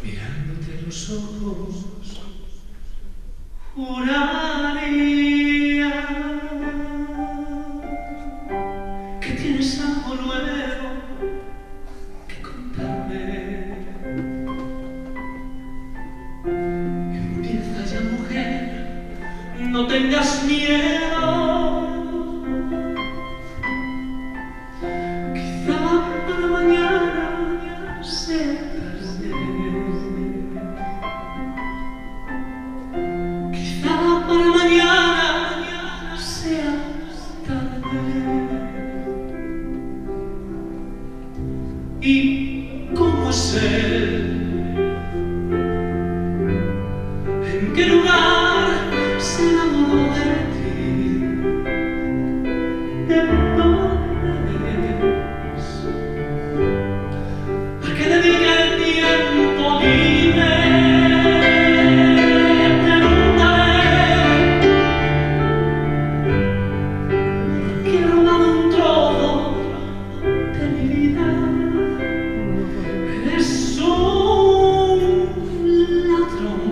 Mirándote los ojos, juraría que tienes algo nuevo que contarme. Empieza ya, mujer, no tengas miedo. Quizá para mañana sea tarde. Quizá para mañana sea tarde. ¿Y cómo es él? ¿En qué lugar se enamoró de ti? ¿De dónde es? ¿A qué dedica el tiempo libre? Pregúntale. Que he robado un trozo de mi vida. Eres un ladrón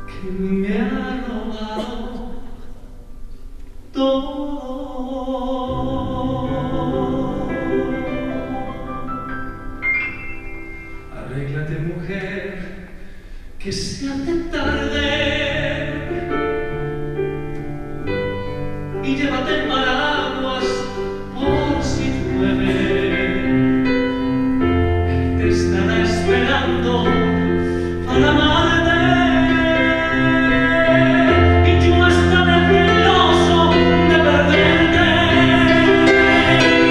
que me ha robado todo. Arréglate, mujer, que se hace tarde, y llévate el paraguas por si llueve. Él te estará esperando para amarte, y yo estaré celoso de perderte.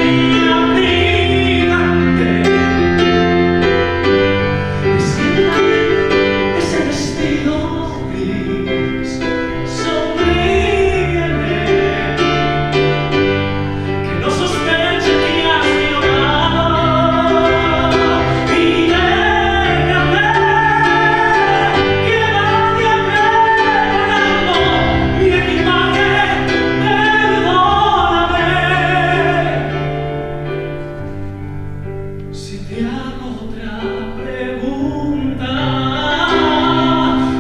Y abrígate, desciéndame ese vestido gris, sonríeme, que no sospeche que has llorado. Y déjame que vaya preparando mi equipaje, perdóname si te hago otra pregunta.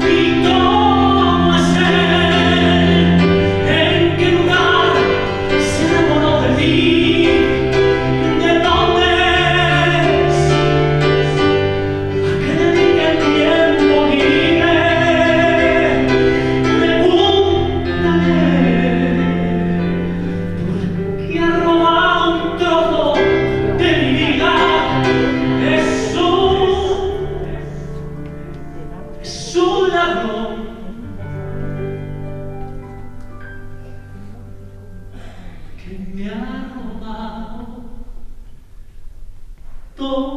¿Y cómo es él? ¿En qué lugar se enamoró de ti? ¿De dónde es? ¿A qué dedica el tiempo libre? Pregúntale. Porque ha robado un trozo de mi vida. Es un ladrón que me ha robado todo.